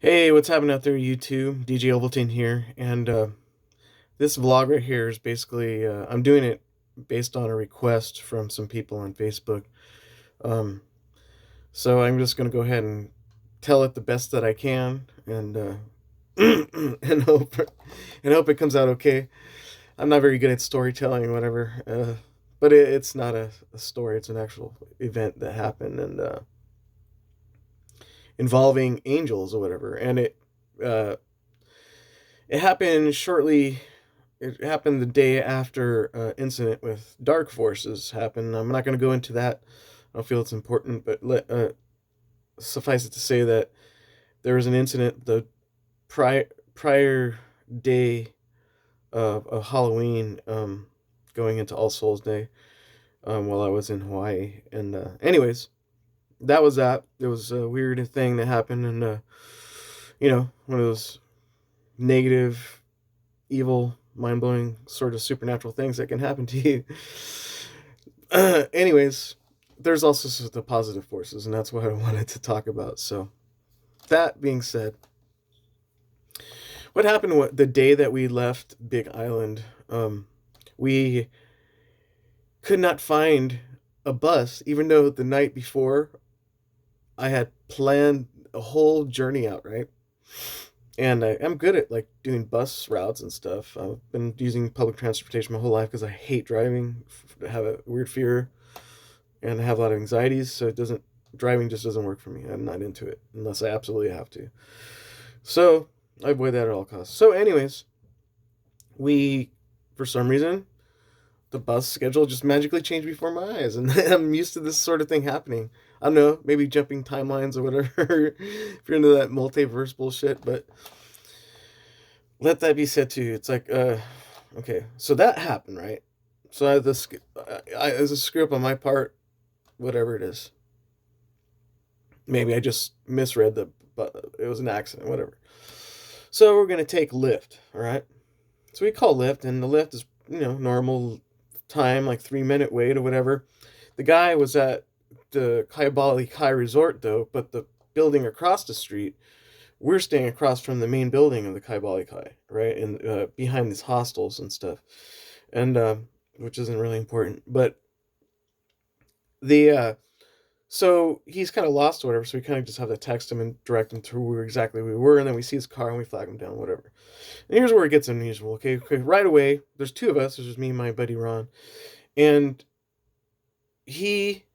Hey, what's happening out there, YouTube? DJ Ovaltine here, and this vlog right here is basically I'm doing it based on a request from some people on Facebook. Um, so I'm just gonna go ahead and tell it the best that I can, and and hope it comes out okay. I'm not very good at storytelling or whatever, but it's not a story; it's an actual event that happened and involving angels or whatever, and uh, it happened shortly. It happened the day after incident with dark forces happened. I'm not going to go into that. I don't feel it's important, but suffice it to say that there was an incident the prior day of Halloween, going into All Souls Day, while I was in Hawaii. And anyways, that was that. It was a weird thing that happened, and one of those negative, evil, mind blowing sort of supernatural things that can happen to you. Anyways, there's also the positive forces, and that's what I wanted to talk about. So, that being said, what happened the day that we left Big Island? We could not find a bus, even though the night before I had planned a whole journey out, right? And I'm good at like doing bus routes and stuff. I've been using public transportation my whole life because I hate driving. I have a weird fear, and I have a lot of anxieties. So it doesn't driving just doesn't work for me. I'm not into it unless I absolutely have to. So I avoid that at all costs. So, anyways, we for some reason the bus schedule just magically changed before my eyes, and I'm used to this sort of thing happening. I don't know, maybe jumping timelines or whatever. If you're into that multiverse bullshit, but let that be said too. It's like, okay, so that happened, right? So I had this, as a screw up on my part, whatever it is. Maybe I just misread but it was an accident, whatever. So we're gonna take Lyft, all right? So we call Lyft, and the Lyft is normal time, like 3 minute wait or whatever. The guy was at the Kaibali Kai Resort though, but the building across the street, we're staying across from the main building of the Kaibali Kai, right? And behind these hostels and stuff, and which isn't really important. But the so he's kind of lost or whatever. So we kind of just have to text him and direct him to where exactly we were, and then we see his car and we flag him down, whatever. And here's where it gets unusual. Okay, right away, there's two of us. There's just me and my buddy Ron, and he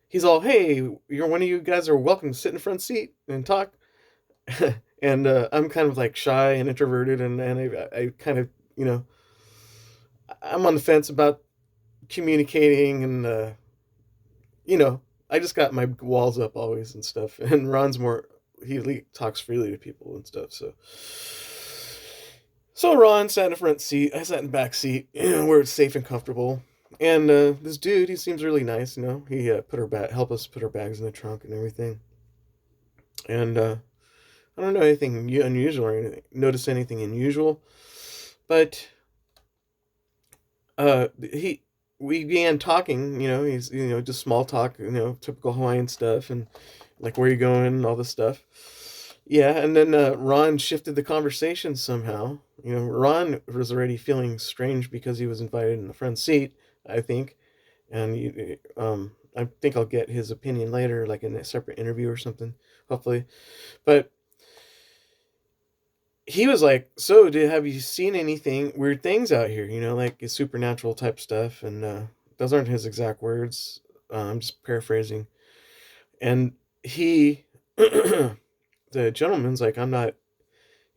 he's all, "Hey, you're one of you guys are welcome to sit in the front seat and talk." And I'm kind of like shy and introverted, and I kind of I'm on the fence about communicating, and you know I just got my walls up always and stuff. And Ron's more, he talks freely to people and stuff. So Ron sat in the front seat, I sat in the back seat, where it's safe and comfortable. And this dude, he seems really nice. He help us put our bags in the trunk and everything. And I don't know anything unusual or anything. Notice anything unusual, but he we began talking. He's just small talk. Typical Hawaiian stuff, and like where you going and all this stuff. Yeah, and then Ron shifted the conversation somehow. Ron was already feeling strange because he was invited in the front seat, I think, and I think I'll get his opinion later, like in a separate interview or something, hopefully. But he was like, "So, have you seen anything weird things out here? Like supernatural type stuff." And those aren't his exact words. I'm just paraphrasing. And he, the gentleman's like, "I'm not."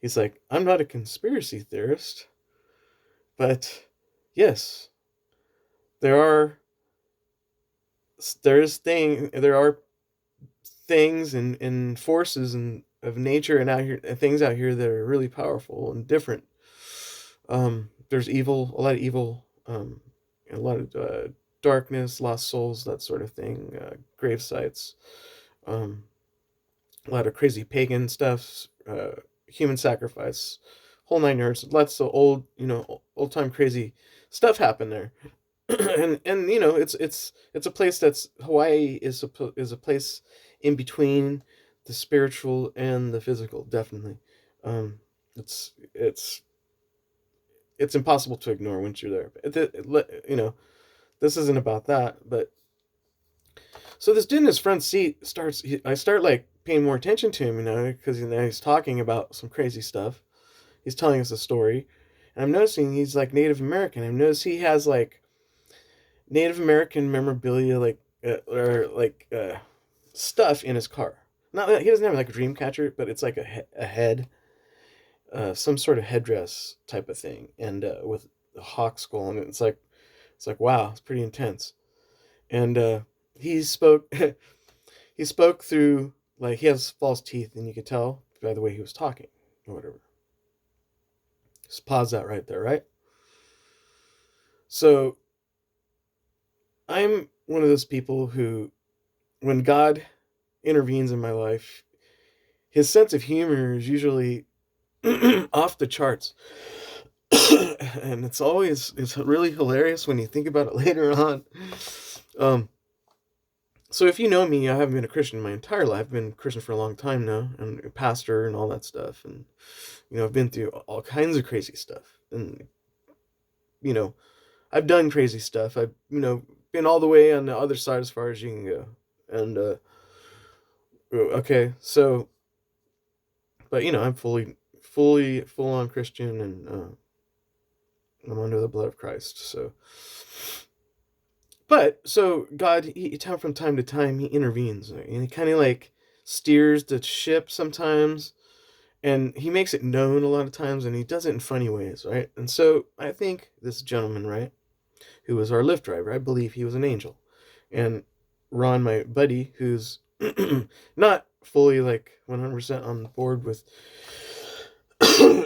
He's like, "I'm not a conspiracy theorist, but yes, there are there are things and forces and of nature and out here and things out here that are really powerful and different. There's evil, a lot of evil, a lot of darkness, lost souls, that sort of thing, grave sites, um, a lot of crazy pagan stuff, human sacrifice, whole nine yards. Lots of old time crazy stuff happen there." And it's a place that's Hawaii is a place in between the spiritual and the physical, definitely. Um, it's it's impossible to ignore once you're there. You know, this isn't about that, but so this dude in his front seat I start like paying more attention to him, because he's talking about some crazy stuff. He's telling us a story, and I'm noticing he's like Native American. I notice he has like Native American memorabilia, like or like stuff in his car. Not that he doesn't have like a dream catcher, but it's like a head, some sort of headdress type of thing, and with a hawk skull, and it's like wow, it's pretty intense. And he spoke he spoke through, like, he has false teeth, and you could tell by the way he was talking or whatever. Just pause that right there, right? So I'm one of those people who, when God intervenes in my life, his sense of humor is usually off the charts. And it's really hilarious when you think about it later on. Um, so if you know me, I haven't been a Christian my entire life. I've been a Christian for a long time now, and a pastor and all that stuff. And I've been through all kinds of crazy stuff, and you know, I've done crazy stuff. I've been all the way on the other side as far as you can go. And okay, so but I'm full on Christian, and I'm under the blood of Christ. So, but so God, from time to time, he intervenes, and he kind of like steers the ship sometimes, and he makes it known a lot of times, and he does it in funny ways, right? And so I think this gentleman, right, who was our Lyft driver, I believe he was an angel, and Ron, my buddy, who's not fully like 100% on board with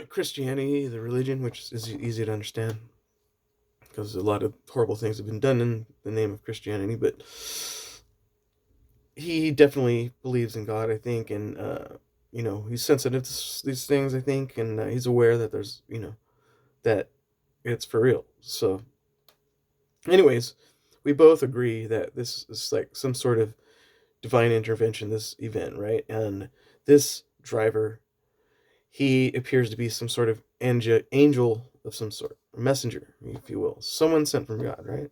Christianity, the religion, which is easy to understand because a lot of horrible things have been done in the name of Christianity, but he definitely believes in God, I think, and he's sensitive to these things, I think, and he's aware that there's that it's for real. So, anyways, we both agree that this is like some sort of divine intervention, this event, right? And this driver, he appears to be some sort of angel of some sort, a messenger, if you will, someone sent from God, right?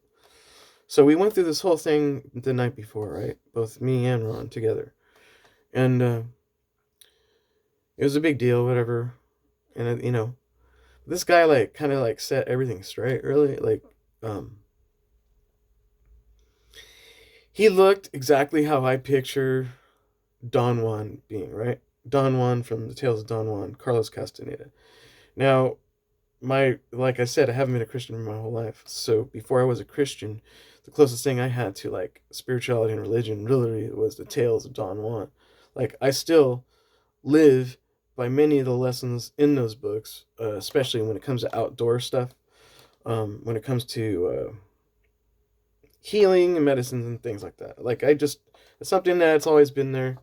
So we went through this whole thing the night before, right? Both me and Ron together, and it was a big deal, whatever. And this guy like kind of like set everything straight, really. Like, he looked exactly how I picture Don Juan being, right? Don Juan from the Tales of Don Juan, Carlos Castaneda. Now, like I said, I haven't been a Christian my whole life. So before I was a Christian, the closest thing I had to like spirituality and religion really was the Tales of Don Juan. Like, I still live by many of the lessons in those books, especially when it comes to outdoor stuff, when it comes to healing and medicines and things like that. Like, it's something that's always been there.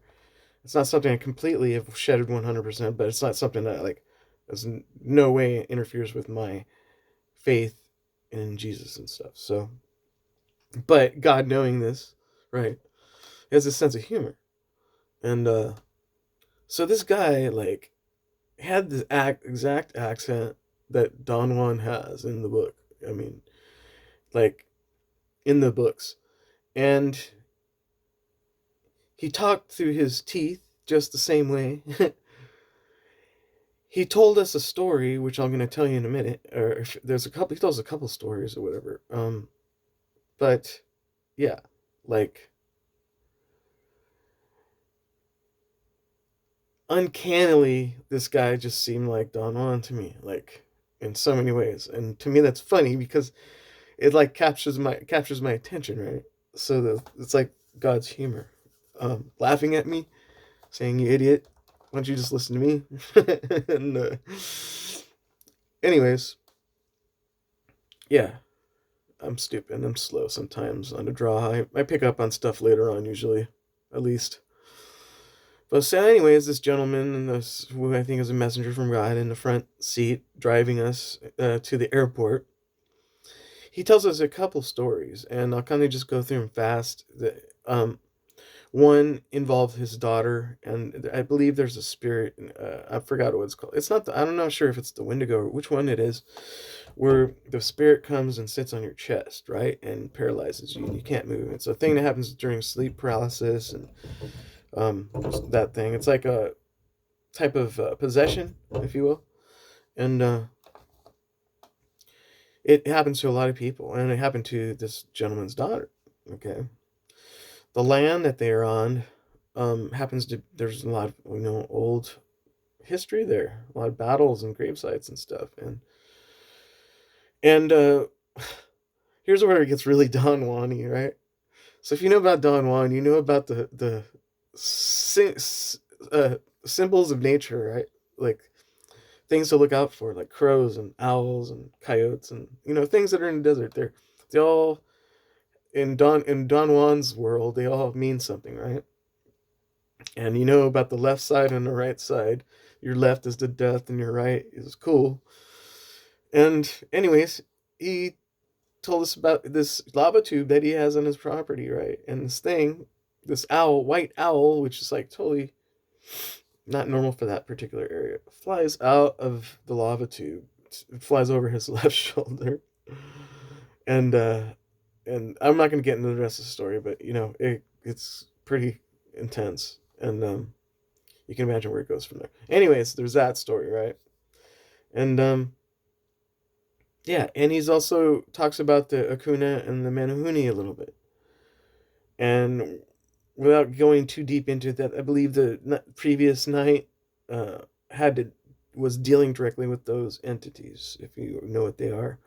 It's not something I completely have shedded 100%, but it's not something that like there's no way interferes with my faith in Jesus and stuff. So, but God, knowing this, right, has a sense of humor, and so this guy like had the exact accent that Don Juan has in the book. I mean, like, in the books, and he talked through his teeth just the same way. He told us a story, which I'm going to tell you in a minute. Or if there's a couple, he tells a couple stories or whatever. But yeah, like, uncannily, this guy just seemed like Don Juan to me, like, in so many ways. And to me, that's funny because it like captures my attention, right? So it's like God's humor, laughing at me, saying, "You idiot, why don't you just listen to me?" And anyways, yeah, I'm stupid. I'm slow sometimes on the draw. I pick up on stuff later on, usually, at least. But so, anyways, this gentleman, and this who I think is a messenger from God, in the front seat driving us to the airport, he tells us a couple stories, and I'll kind of just go through them fast. One involved his daughter, and I believe there's a spirit. I forgot what it's called. It's not. I'm not sure if it's the Wendigo or which one it is, where the spirit comes and sits on your chest, right, and paralyzes you, and you can't move. It's a thing that happens during sleep paralysis, and that thing. It's like a type of possession, if you will, and it happens to a lot of people, and it happened to this gentleman's daughter. Okay, the land that they are on happens to there's a lot of old history there, a lot of battles and grave sites and stuff, and here's where it gets really Don Juan-y, right? So if you know about Don Juan, you know about the sy- uh, symbols of nature, right? Like things to look out for, like crows and owls and coyotes, and things that are in the desert. They all in Don Juan's world, they all mean something, right? And you know about the left side and the right side. Your left is the death, and your right is cool. And anyways, he told us about this lava tube that he has on his property, right? And this thing, this owl, white owl, which is like totally not normal for that particular area, flies out of the lava tube. It flies over his left shoulder, and I'm not going to get into the rest of the story, but it's pretty intense, and you can imagine where it goes from there. Anyways, there's that story, right? And yeah, and he's also talks about the Akuna and the Manahuni a little bit. And without going too deep into that, I believe the previous night had to was dealing directly with those entities, if you know what they are.